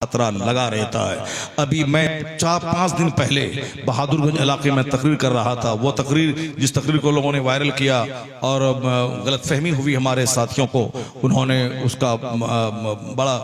खतरा लगा रहता है। अभी मैं 4-5 दिन पहले बहादुरगंज इलाके में तकरीर कर रहा था। वो तकरीर, जिस तकरीर को लोगों ने वायरल किया और गलतफहमी हुई हमारे साथियों को, उन्होंने उसका बड़ा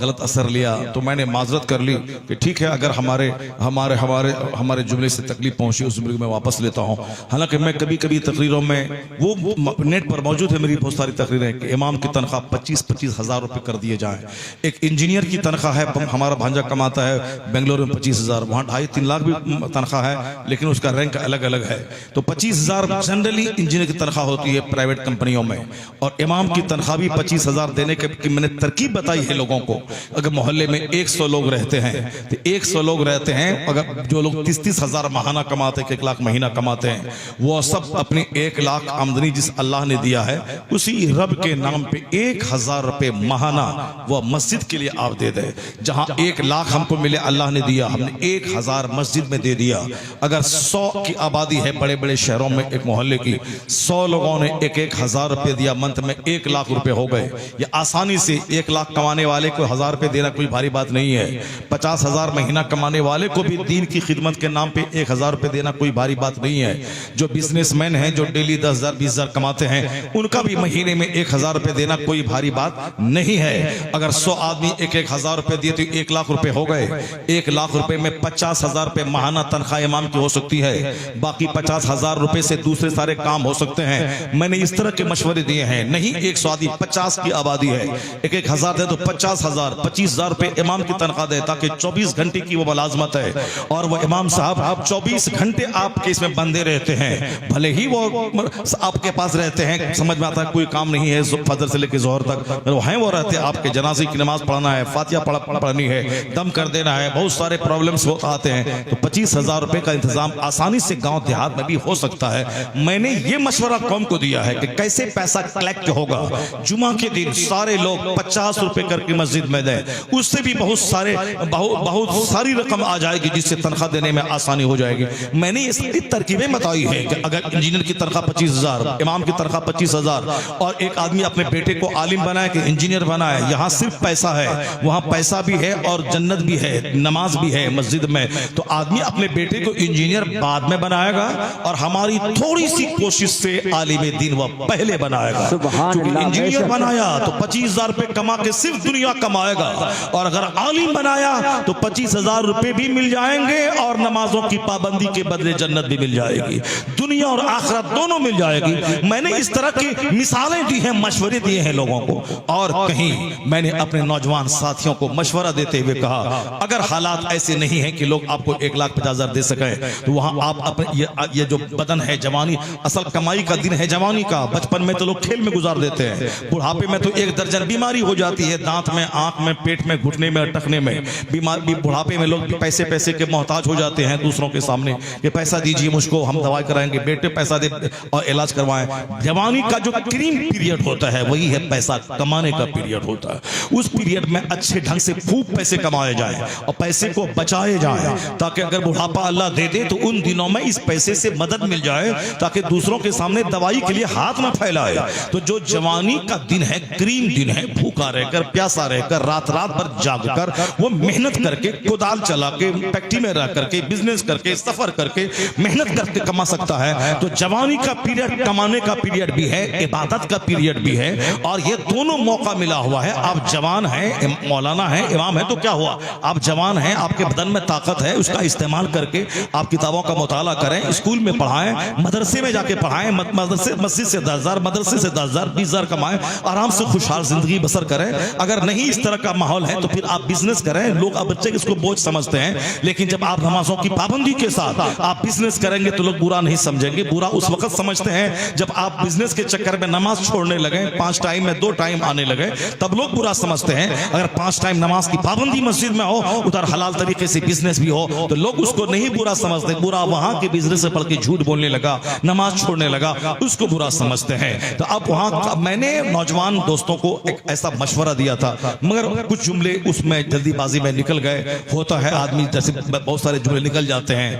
गलत असर लिया। तो मैंने माजरत कर ली कि ठीक है, अगर हमारे हमारे हमारे हमारे जुमले से तकलीफ पहुंची उस जुमले को मैं वापस लेता हूं। हालांकि मैं कभी कभी तकरीरों में, वो नेट पर मौजूद है मेरी बहुत सारी तकरीरें, कि इमाम की तनख्वाह 25-25 हज़ार रुपये कर दिए जाएं। एक इंजीनियर की तनख्वाह है, हमारा भांजा कमाता है बेंगलोर में 25,000, वहाँ 2.5-3 लाख भी तनख्वाह है, लेकिन उसका रैंक अलग अलग है। तो 25,000 जनरली इंजीनियर की तनख्वाह होती है प्राइवेट कंपनियों में, और इमाम की तनख्वाह भी 25,000 देने की मैंने तरकीब बताई है लोगों को। अगर मोहल्ले में 100 लोग रहते हैं तो 100 लोग रहते हैं, अगर जो लोग 30-30 हज़ार माहाना कमाते हैं, 1 लाख महीना कमाते हैं, वो सब अपनी 1 लाख आमदनी जिस अल्लाह ने दिया है उसी रब के नाम पे 1,000 रुपये माहाना वो मस्जिद के लिए आप दे दें। जहां 1 लाख हमको मिले अल्लाह ने दिया, हमने 1,000 मस्जिद में दे दिया। अगर 100 की आबादी है बड़े बड़े शहरों में, एक मोहल्ले की 100 लोगों ने 1-1 हज़ार रुपये दिया, मंथ में 1 लाख रुपए हो गए। ये आसानी से 1 लाख कमाने वाले को 1,000 रुपये देना कोई भारी बात नहीं है। 50,000 महीना कमाने वाले को भी दीन की खिदमत के नाम पे 1,000 रुपये देना कोई भारी बात नहीं है। जो बिजनेसमैन हैं, जो डेली 10,000 20,000 कमाते हैं, उनका भी महीने में 1,000 रुपये देना कोई भारी बात नहीं है। अगर 100 आदमी 1-1 हज़ार रुपये दिए तो 1 लाख रुपए हो गए। 1 लाख रुपए में 50,000 रुपये माहाना तनख्वाह इमाम की हो सकती है, बाकी 50,000 रुपए से दूसरे सारे काम हो सकते हैं। मैंने इस तरह के मशवरे दिए हैं। नहीं 100 आदमी, 50 की आबादी है, 1-1 हज़ार दे तो 50,000, 25,000 रुपए इमाम की तनख्वाह दे, ताकि 24 घंटे की वो मुलाजमत है और वह इमाम साहब 24 घंटे आपके इसमें बंदे रहते हैं। भले ही वो आपके पास रहते हैं, समझ में आता है कोई काम नहीं है फजर से लेकर जोहर तक, वो रहते हैं आपके, जनाजे की नमाज पढ़ना है, फातिहा पढ़नी है, दम कर देना है, बहुत सारे प्रॉब्लम्स आते हैं। तो 25,000 रुपए का इंतजाम आसानी से गांव देहात में भी हो सकता है। मैंने ये मशवरा कौम को दिया है कि कैसे पैसा कलेक्ट होगा। जुमा के दिन सारे लोग 50 रुपए करके मस्जिद में दें, उससे भी बहुत सारी रकम आ जाएगी, जिससे तनख्वाह देने में आसानी हो जाएगी। मैंने ये सारी तरकीबें बताई है कि अगर इंजीनियर की तनख्वाह 25,000, इमाम की तनख्वाह 25,000, और एक आदमी अपने बेटे को आलिम बनाए कि इंजीनियर बनाए, यहाँ सिर्फ पैसा है, वहाँ पैसा भी है और जन्नत भी है, नमाज भी है मस्जिद में। तो आदमी अपने बेटे को इंजीनियर बाद में बनाएगा और हमारी थोड़ी सी कोशिश से आलिम दीन वह पहले बनाएगा। क्योंकि इंजीनियर बनाया तो 25,000 रुपए कमा के सिर्फ दुनिया कमाएगा, और अगर आलिम बनाया तो 25,000 रुपए भी मिल जाएंगे और नमाजों की पाबंदी के बदले जन्नत भी मिल जाएगी, दुनिया और आखिरत दोनों मिल जाएगी। मैंने इस तरह की मिसालें दी हैं, मशवरे दिए हैं लोगों को। और कहीं मैंने अपने नौजवान साथियों को मशवरा देते हुए कहा, अगर हालात ऐसे नहीं है कि लोग आपको 1,50,000 दे सके, तो वहां आप अपने ये जो बदन है, जवानी, असल कमाई का दिन है जवानी का। बचपन में तो लोग खेल में गुजार देते हैं, बुढ़ापे में तो 1 दर्जन बीमारी हो जाती है, दांत में, आंख में, पेट में, घुटने में, टखने में बीमारी। बुढ़ापे में लोग पैसे के मोहताज हो जाते हैं दूसरों के सामने, कि पैसा दीजिए मुझको, हम दवाई कराएंगे, बेटे पैसा दे और इलाज करवाएं। जवानी का जो क्रीम पीरियड होता है वही है पैसा कमाने का पीरियड होता है। उस पीरियड में अच्छे ढंग से खूब पैसे कमाए जाएं और पैसे को बचाए जाएं, ताकि अगर बुढ़ापा अल्लाह दे दे तो उन दिनों में इस पैसे से मदद मिल जाए, ताकि दूसरों के सामने दवाई के लिए हाथ न फैलाए। तो जो जवानी का दिन है, क्रीम दिन है, भूखा रहकर, प्यासा रहकर, रात रात भर जागकर, वो मेहनत करके, कुदाल चला के, फैक्ट्री में रह करके, बिजनेस करके, सफर करके, मेहनत करके कमा सकता है। तो जवानी का पीरियड कमाने का पीरियड भी है, इबादत का पीरियड भी है, और ये दोनों मौका मिला हुआ है। आप जवान हैं, मौलाना हैं, इमाम हैं, तो क्या हुआ, आप जवान हैं, आपके बदन में ताकत है, उसका इस्तेमाल करके आप किताबों का मुताला करें, स्कूल में पढ़ाएं, मदरसे में जाके पढ़ाएं, मस्जिद से 10,000, मदरसे से 10,000, 20,000 कमाएं, आराम से खुशहाल जिंदगी बसर करें। अगर नहीं इस तरह का माहौल है तो फिर आप बिजनेस करें। लोग अब बच्चे इसको बोझ समझते हैं, लेकिन जब आप नमाजों की पाबंदी के साथ आप बिजनेस करेंगे तो लोग बुरा नहीं समझेंगे। बुरा उस वक्त समझते हैं जब आप बिजनेस के चक्कर में नमाज छोड़ने लगे, 5 टाइम में 2 टाइम आने लगे, तब लोग बुरा समझते हैं। अगर 5 टाइम नमाज की पाबंदी मस्जिद में हो, उधर हलाल तरीके से बिजनेस भी हो, तो लोग उसको नहीं बुरा समझते। बुरा वहां के बिजनेस से पढ़ के झूठ बोलने लगा, नमाज छोड़ने लगा, उसको बुरा समझते हैं। तो अब वहां मैंने नौजवान दोस्तों को एक ऐसा मशवरा दिया था, मगर कुछ जुमले उसमें जल्दीबाजी में निकल गए। होता है आदमी, जैसे बहुत सारे जुमले निकल जाते हैं,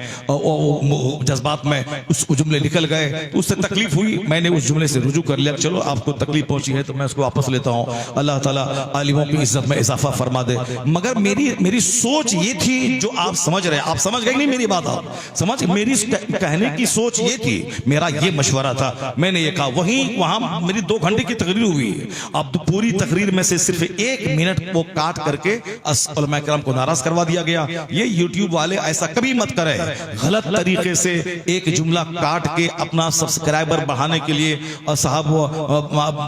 जज्बात में उस जुमले निकल गए, तो उससे तकलीफ हुई। मैंने उस जुमले से रुजू कर लिया, चलो आपको तकलीफ पहुंची है तो मैं उसको वापस लेता हूं। अल्लाह ताला आलिमों की इज्जत में इजाफा फरमा दे। मगर मेरी सोच ये थी, जो आप समझ रहे हैं, आप समझ गए नहीं मेरी बात? आप समझ, मेरी कहने की सोच ये थी, मेरा ये मशवरा था, मैंने ये कहा। वहां मेरी 2 घंटे की तकरीर हुई। अब तो पूरी तकरीर में से सिर्फ 1 मिनट वो काट करके उलमा किराम को नाराज करवा दिया गया। ये यूट्यूब वाले ऐसा कभी मत करें, गलत तरीके से एक जुमला काट के अपना सब्सक्राइबर बढ़ाने के लिए और साहब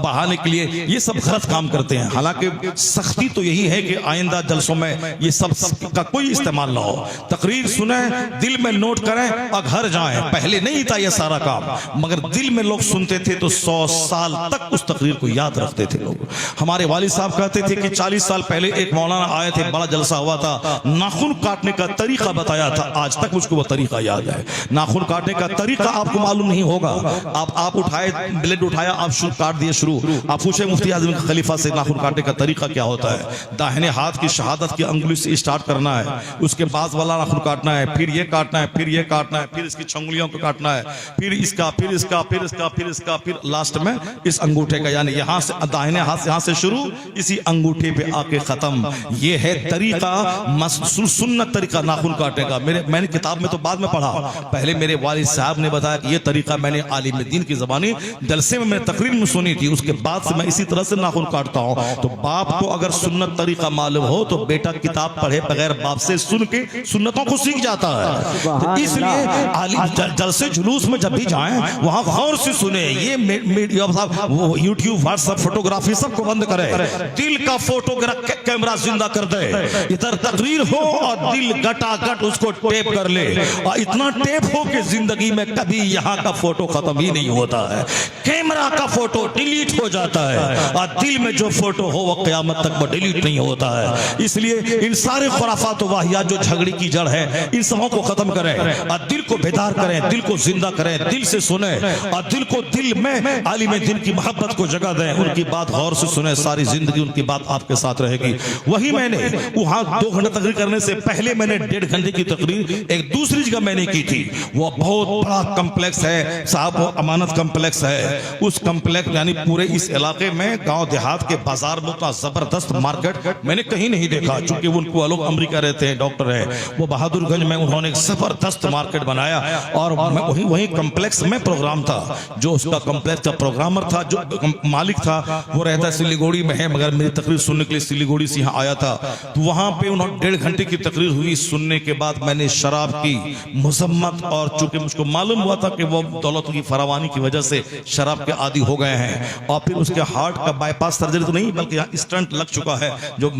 बढ़ाने के लिए ये सब गलत काम करते हैं। हालांकि सख्ती तो यही है कि आइंदा जलसों में ये सब का कोई इस्तेमाल ना हो। तकरीर सुने, दिल में नोट करें और घर जाएं। पहले नहीं था ये सारा काम, मगर दिल में लोग सुनते थे तो 100 साल तक उस तकरीर को याद रखते थे लोग। हमारे वालिद साहब कहते थे कि 40 साल पहले एक मौलाना आए थे, बड़ा जलसा हुआ था, नाखून काटने का तरीका बताया था। आज तक मुझको वो तरीका याद है। नाखून काटने का तरीका आपको मालूम नहीं होगा, आप उठाए, ब्लेड उठाया, आप शुरू काट दिए शुरू। आप पूछे मुफ्ती आजम खलीफा से नाखून काटने का तरीका क्या होता है? दाहिने हाथ की शहादत की अंगुली से स्टार्ट करना है, उसके बाद वाला नाखून काटना है, फिर ये काटना है, फिर ये काटना है, फिर इसकी छंगुलियों को काटना है, फिर इसका, फिर इसका, फिर इसका, फिर इसका, फिर लास्ट में इस अंगूठे का, यानी यहां से दाहिने हाथ से यहां से शुरू, इसी अंगूठे पे आके खत्म। ये है तरीका, सुन्नत तरीका नाखून काटने का। मैंने किताब में तो बाद में पढ़ा, पहले मेरे वालिद साहब ने बताया कि ये तरीका मैंने आलिम दीन की ज़बानी जलसे में मैंने तकरीर में सुनी थी, उसके बाद से मैं इसी तरह से नाखून काटता हूं। तो बाप को अगर सुन्नत तरीका मालूम हो तो बेटा किताब पढ़े बगैर बाप से सुन के सुन्नतों को सीख जाता है। तो इसलिए जलसे जुलूस में जब भी जाएं वहां गौर से सुने। ये यूट्यूब, व्हाट्सएप, फोटोग्राफी सबको बंद करे। दिल का फोटो कैमरा जिंदा कर दे। इधर तकरीर हो और दिल गटागट उसको टेप कर ले, और इतना टेप हो कि जिंदगी में कभी यहाँ का फोटो खत्म ही नहीं होता है। कैमरा का फोटो डिलीट हो जाता है और दिल में जो फोटो हो वो क़यामत तक वो डिलीट नहीं होता है। इसलिए इन सारे खुराफात वाहियात जो झगड़े की जड़ है, इन सबों को खत्म करें और दिल को बेदार करें, दिल को जिंदा करें, दिल से सुने और दिल में आलिम दीन की मोहब्बत को जगह दें, उनकी बात गौर से सुने, सारी जिंदगी उनकी बात आपके साथ रहेगी। वही मैंने वहां 2 घंटे तकरीर करने से पहले मैंने 1.5 घंटे की तकरीर एक दूसरी जगह मैंने की थी। वो बहुत बड़ा कम्प्लेक्स है साहब, वो अमानत कम्प्लेक्स है। उस कम्प्लेक्स यानी पूरे इस इलाके में गांव देहात के बाजार में उतना जबरदस्त मार्केट मैंने कहीं नहीं देखा। चूंकि उनको लोग अमेरिका रहते हैं, डॉक्टर है, वो बहादुरगंज में उन्होंने एक जबरदस्त मार्केट बनाया और वही कम्प्लेक्स में प्रोग्राम था। जो उसका कम्प्लेक्स का प्रोग्रामर था, जो मालिक था, वो रहता है सिलीगुड़ी में है, मगर मेरी तकरीर सुनने के लिए सिलीगुड़ी से यहाँ आया था। तो वहां पे उन्होंने 1.5 घंटे की तकरीर हुई। सुनने के बाद मैंने शराब की मुजम्मत, और चूंकि मुझको मालूम हुआ था कि वो दौलत की फरावानी की वजह से शराब के आदी हो गए हैं, और फिर उसके हार्ट का बाईपास सर्जरी तो नहीं बल्कि यहाँ स्टंट लग चुका है, जो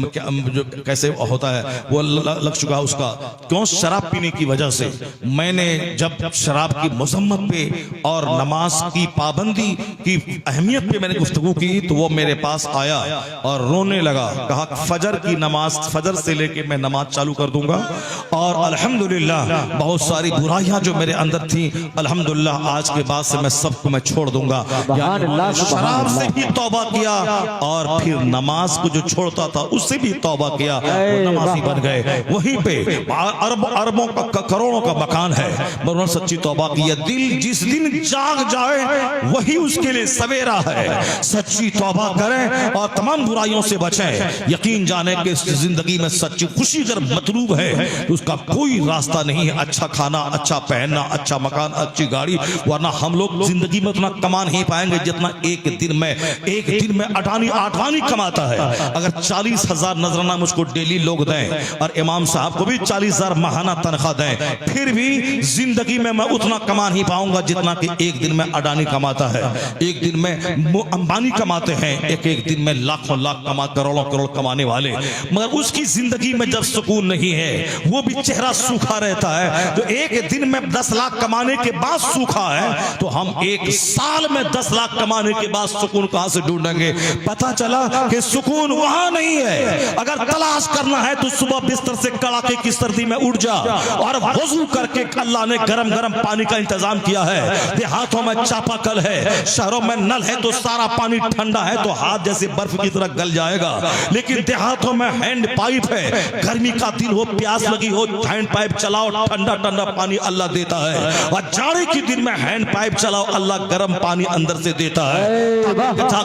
कैसे होता है वो लग चुका है उसका। क्यों? शराब पीने की वजह से। मैंने जब शराब की मुजम्मत पे और नमाज की पाबंदी की अहमियत पे मैंने गुफ्तगू की तो वो मेरे पास आया और रोने लगा। कहा फजर की नमाज, फजर से लेके मैं नमाज चालू कर दूंगा और अल्हम्दुलिल्लाह बहुत सारी बुराइयां जो मेरे अंदर थी, अल्हम्दुलिल्लाह आज के बाद से मैं सबको मैं छोड़ दूंगा। शराब से भी तौबा किया और फिर नमाज को जो छोड़ता था उससे भी तौबा किया, वो नमाजी बन गए। वहीं पे अरबों का, करोड़ों का मकान है, उन्होंने सच्ची तौबा की। दिल जिस दिन जाग जाए वही उसके लिए सवेरा है। सच्ची तौबा करें और तमाम बुराइयों से बचें। यकीन जाने कि जिंदगी में सच्ची खुशी अगर मतलूब है तो उसका कोई रास्ता नहीं है अच्छा खाना, अच्छा पहनना, अच्छा मकान, अच्छी गाड़ी, वरना हम लोग जिंदगी में उतना कमा नहीं पाएंगे जितना एक दिन में अडानी कमाता है। अगर 40,000 नजराना मुझको डेली लोग दें और इमाम साहब को भी 40,000 माहाना तनख्वाह दें, फिर भी जिंदगी में मैं उतना कमा नहीं पाऊंगा जितना कि एक दिन में अडानी कमाता है, एक दिन में अंबानी कमाते हैं, एक दिन में लाखों लाख करोड़ों करोड़ कमाने वाले। मगर उसकी जिंदगी में जब सुकून नहीं है, वो भी चेहरा सूखा रहता है। तो एक दिन में 10 लाख कमाने के बाद सूखा है, तो हम एक साल में 10 लाख कमाने के बाद सुकून कहां से ढूंढेंगे? पता चला कि सुकून वहां नहीं है। अगर तलाश करना है तो सुबह बिस्तर से कड़ाके की सर्दी में उठ जा और वजू करके, अल्लाह ने गरम गरम पानी का इंतजाम किया है। देहातों में चापाकल है, शहरों में नल है, तो सारा पानी ठंडा है तो हाथ जैसे बर्फ की तरह गल जाएगा। लेकिन देहातों में हैंड पाइप है, गर्मी का दिन हो, प्यास लगी हो, हैंड पाइप चलाओ, ठंडा ठंडा पानी अल्लाह देता है। और जाड़े के दिन में हैंड पाइप चलाओ, अल्लाह गर्म पानी अंदर से देता है।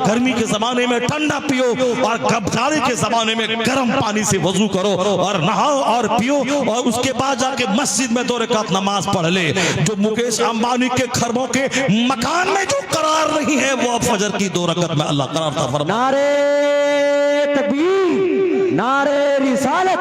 गर्मी के जमाने में ठंडा पियो और जाड़े के जमाने में गर्म पानी से वजू करो और नहाओ और पियो, और उसके बाद जाके मस्जिद में 2 रकात नमाज पढ़ ले। जो मुकेश अंबानी के खरबों के मकान में जो करार नहीं है, वो अब फजर की 2 रकात में अल्लाह करार था फरमा। नारे तकबीर, नारे रिसालत,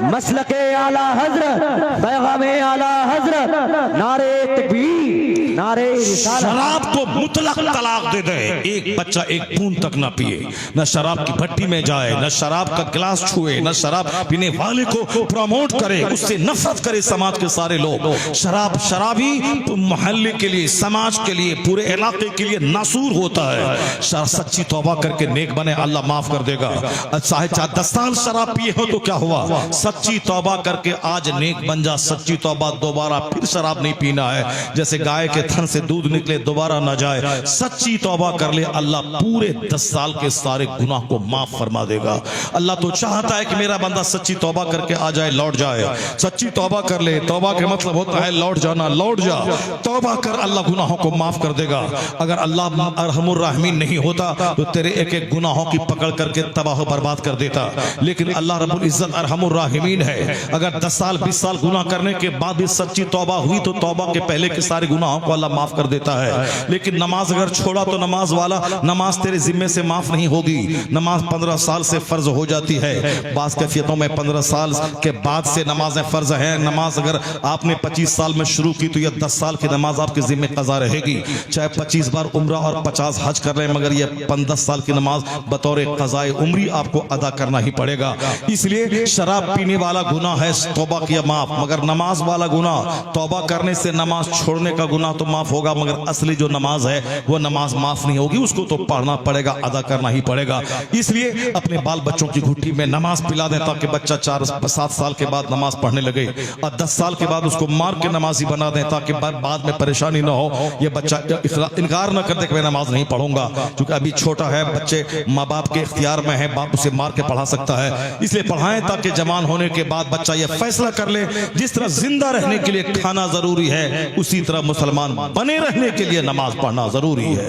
मसलके आला हजरत, पैगामे आला हजरत, नारे तकबीर, नारे रिसालत। शराब को मुतलक तलाक दे दे, एक बच्चा एक बूंद तक ना पिए, न शराब की भट्टी में जाए, न शराब का गिलास छुए, न शराब पीने वाले को प्रमोट करे, उससे नफरत करे समाज के सारे लोग। शराबी मोहल्ले के लिए, समाज के लिए, पूरे इलाके के लिए नासूर होता है। सच्ची तौबा करके नेक बने, अल्लाह माफ कर देगा। चाहे 10 साल शराब पिए हो तो क्या हुआ, सच्ची तौबा करके आज नेक बन जा। सच्ची तौबा, दोबारा फिर शराब नहीं पीना है। जैसे गाय के थन से दूध निकले दोबारा ना जाए। सच्ची तौबा कर ले, अल्लाह पूरे 10 साल के सारे गुनाह को माफ फरमा देगा। अल्लाह तो चाहता है कि मेरा बंदा सच्ची तौबा करके आ जाए, लौट जाए। सच्ची तौबा कर ले, तौबा का मतलब होता है लौट जाना, लौट जा, तौबा कर, अल्लाह गुनाहों को माफ कर देगा। अगर अल्लाह अरहमुर राहिमीन नहीं होता तो तेरे एक एक गुनाहों की पकड़ करके तबाह बर्बाद कर देता, लेकिन अल्लाह रब्बुल इज्जत अरहमुर राहिमीन है। अगर 10 साल 20 साल गुनाह करने के बाद भी सच्ची तौबा हुई तो तौबा के पहले के सारे गुनाहों को अल्लाह माफ कर देता है। लेकिन नमाज अगर छोड़ा तो नमाज वाला, नमाज तेरे जिम्मे से माफ नहीं होगी। नमाज 15 साल से फर्ज हो जाती है, बास कैफियतों में 15 साल के बाद से नमाजें फर्ज हैं। नमाज अगर आपने 25 साल में शुरू की तो यह 10 साल की नमाज आपके जिम्मे कज़ा रहेगी। चाहे 25 बार उम्रा और 50 हज कर रहे हैं, मगर यह 10 साल की नमाज बतौर क़ज़ाए उम्री आपको अदा करना ही पड़ेगा। इसलिए शराब पीने वाला गुनाह है, तौबा किया माफ, मगर नमाज वाला गुनाह, तौबा करने से नमाज छोड़ने का गुनाह तो माफ होगा, मगर असली जो नमाज है वो नमाज माफ नहीं होगी, उसको तो पढ़ना पड़ेगा, अदा करना ही पड़ेगा। इसलिए अपने बाल बच्चों की घुट्टी में नमाज पिला दें ताकि बच्चा 4-7 साल के बाद नमाज पढ़ने लगे, और 10 साल के बाद उसको मार के नमाजी बना दें ताकि बाद में परेशानी ना हो। ये बच्चा इनकार ना कर दे कि मैं नमाज नहीं पढ़ूंगा, क्योंकि अभी छोटा है, बच्चे माँ बाप के इख्तियार में है, बाप उसे मार के पढ़ा सकता है। इसलिए पढ़ाएं ताकि जवान होने के बाद बच्चा यह फैसला कर ले, जिस तरह जिंदा रहने के लिए खाना जरूरी है, उसी तरह मुसलमान बने रहने के लिए नमाज पढ़ना जरूरी है।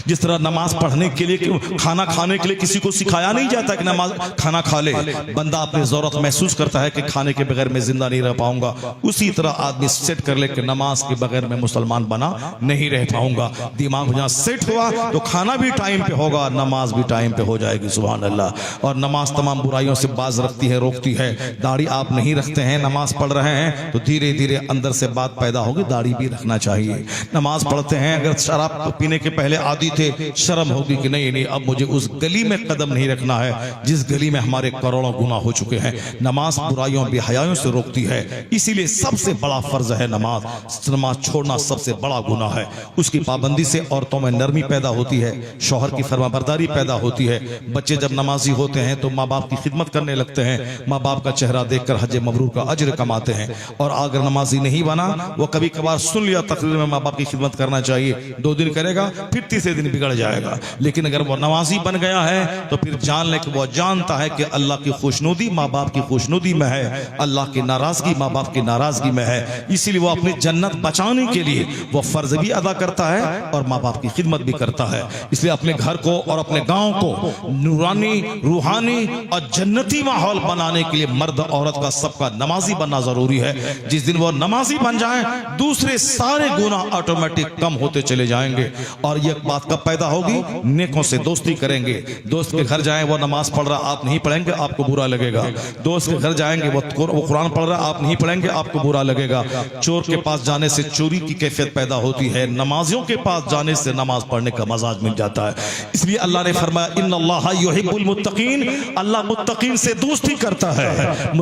जिस तरह नमाज पढ़ने के लिए, खाना खाने के लिए किसी को सिखाया नहीं जाता कि नमाज खाना खा ले, बंदा अपनी जरूरत महसूस करता है कि खाने के बगैर मैं जिंदा नहीं रह पाऊंगा, उसी तरह आदमी सेट कर ले कि नमाज के बगैर मैं मुसलमान बना नहीं रह पाऊंगा। दिमाग जहां सेट हुआ तो खाना भी टाइम पे होगा, नमाज भी टाइम पे हो जाएगी। सुभान अल्लाह। और नमाज तमाम बुराइयों से बाज रखती है, रोकती है। दाढ़ी आप नहीं रखते हैं, नमाज पढ़ रहे हैं तो धीरे धीरे अंदर से बात पैदा होगी, दाढ़ी भी रखना चाहिए। नमाज पढ़ते हैं, अगर शराब पीने के पहले आदी थे, शर्म होगी कि नहीं अब मुझे उस गली में कदम नहीं रखना है जिस गली में हमारे करोड़ों गुनाह हो चुके हैं। नमाज बुराइयों बेहयाइयों से रोकती है, इसीलिए सबसे बड़ा फर्ज है नमाज। नमाज छोड़ना सबसे बड़ा गुनाह है। उसकी पाबंदी से औरतों में नरमी पैदा होती है, शौहर की फरमाबरदारी पैदा होती है। बच्चे जब नमाजी होते हैं तो माँ बाप की खिदमत करने लगते हैं, माँ बाप का चेहरा देखकर हज मबरूर का अज्र कमाते हैं। और अगर नमाजी नहीं बना, वो कभी कभार सुन लिया तकरीर में माँ बाप की खिदमत करना चाहिए, 2 दिन करेगा फिर तीसरे दिन बिगड़ जाएगा। लेकिन अगर वो नमाजी बन गया है तो फिर जान ले कि वो जानता है कि अल्लाह की खुशनुदी माँ बाप की खुशनुदी में है, अल्लाह की नाराजगी माँ बाप की नाराजगी में है। इसीलिए वो अपनी जन्नत बचाने के लिए वो फर्ज भी अदा करता है और माँ बाप की खिदमत भी करता है। इसलिए अपने घर को और अपने गांव को नूरानी, रूहानी और जन्नती माहौल बनाने के लिए मर्द औरत का सबका नमाजी बनना जरूरी है। जिस दिन वो नमाजी बन जाए, दूसरे सारे गुनाह ऑटोमेटिक कम होते चले जाएंगे। और ये बात कब पैदा होगी, नेकों से दोस्ती करेंगे। दोस्त के घर जाएं, वो नमाज पढ़ रहा, आप नहीं पढ़ेंगे, आपको बुरा लगेगा। दोस्त के घर जाएंगे, वो कुरान पढ़ रहा, आप नहीं पढ़ेंगे, आपको बुरा लगेगा। चोर के पास जाने से चोरी की कैफियत पैदा होती है, नमाजियों के पास जाने से नमाज पढ़ने का मजाज मिल जाता है। इसलिए अल्लाह ने फरमाया इन्नल्लाह युहिब्बुल मुत्तकीन, अल्लाह मुत्तकीन से दोस्ती करता है।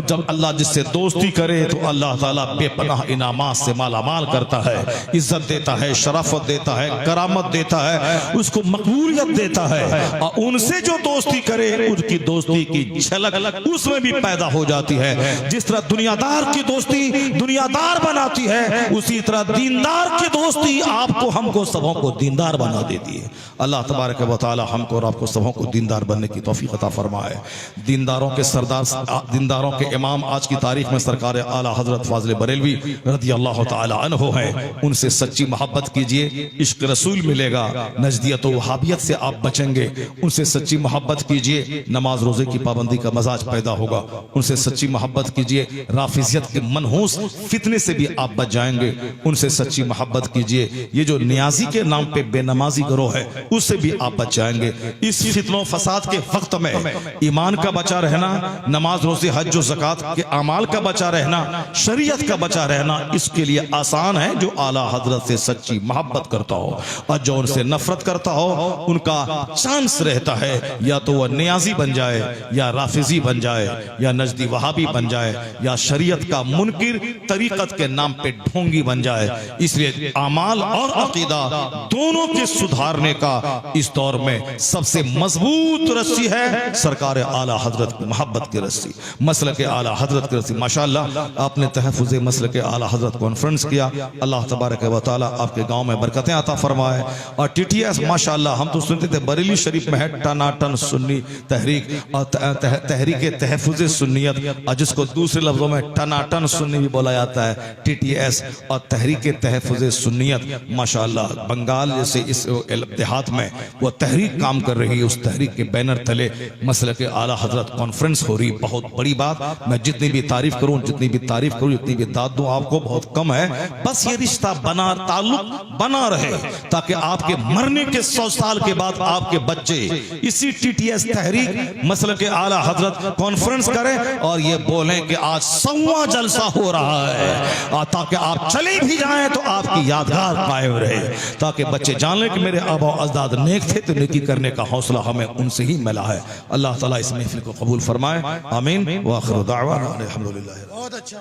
जब अल्लाह जिससे दोस्ती करे तो अल्लाह ताला बेपनाह इनामात से मालामाल करता है, इज्जत देता है, शराफत देता है, करामत देता है, उसको मकबूलियत देता है। और उनसे जो दोस्ती करे उनकी दोस्ती की झलक उसमें भी पैदा हो जाती है। जिस तरह दुनियादार की दोस्ती दुनियादार बनाती है, उसी तरह दीनदार की दोस्ती आपको हमको सबों को दीनदार बना देती है। अल्लाह तबारक व तआला हमको और आपको सबों को दीनदार बनने की तौफीक अता फरमाए। दीनदारों के सरदार, दीनदारों के इमाम आज की तारीख में सरकार आला हजरत फाजिल बरेलवी रज़ी अल्लाह ताला अन्हु है। उनसे सच्ची मोहब्बत कीजिए, इश्क रसूल मिलेगा, नजदियत व वहाबियत से आप बचेंगे। उनसे सच्ची मोहब्बत कीजिए, नमाज रोजे की पाबंदी का मजाज पैदा होगा। उनसे सच्ची मोहब्बत कीजिए, राफिजियत के मनहूस फितने से भी आप बच जाएंगे। उनसे सच्ची मोहब्बत कीजिए, ये जो नियाजी के नाम पे बेनमाजी गिरोह है उससे भी आप बच जाएंगे। इस फितनों फसाद के वक्त में ईमान का बचा रहना, नमाज रोजे हज और ज़कात के अमाल का बचा रहना, शरीयत का बचा रहना इसके लिए आसान है जो आला हजरत से सच्ची मोहब्बत करता हो। और जो उनसे नफरत करता हो उनका चांस रहता है या तो वह नियाजी बन जाए, या राफिजी बन जाए, या नजदी वहाबी बन जाए, या शरीयत का मुनकिर तरीकत के नाम पे ढोंगी बन जाए। इसलिए अमाल और अकीदा दोनों के सुधारने का इस दौर में सबसे मजबूत रस्सी है सरकार आला हजरत की मोहब्बत की रस्सी, मसल के आला हजरत की रस्सी। माशाअल्लाह आपने तहफ़्फ़ुज़ मसल के आला हजरत कॉन्फ्रेंस किया, अल्लाह तबारक व तआला आपके गांव में बरकतें अता फरमाए। और TTS माशाअल्लाह हम तो सुनते थे बरेली शरीफ में है टनाटन सुन्नी तहरीक और तहरीक तहफ़्फ़ुज़ सुन्नियत, और जिसको दूसरे लफ्जों में टनाटन सुन्नी भी बोला जाता है, TTS और तहरीक तहफ़्फ़ुज़ सुन्नियत। माशाअल्लाह बंगाल जैसे इस देहात में वो तहरीक काम कर रही है, उस तहरीक के बैनर तले मसल के आला हजरत कॉन्फ्रेंस हो रही। बहुत बड़ी बात, मैं जितनी भी तारीफ करूं, जितनी भी तारीफ करूं, जितनी भी दाद दूं आपको बहुत कम है। बस ये रिश्ता बना, ताल्लुक बना रहे, ताकि आपके मरने के 100 साल के बाद आपके बच्चे इसी TTS तहरीक मसल के आला हजरत कॉन्फ्रेंस करें और ये बोलें कि आज 100वां जलसा हो रहा है, ताकि आप चले भी जाएं तो आपकी यादगार कायम रहे, ताकि बच्चे जान लें कि मेरे आबा अजदाद नेक थे, तो नेकी करने का हौसला हमें उनसे ही मिला है। अल्लाह ताला इस महफिल को कबूल फरमाए, आमीन। व आखिर दाअवाना अल्हम्दुलिल्लाह। बहुत अच्छा।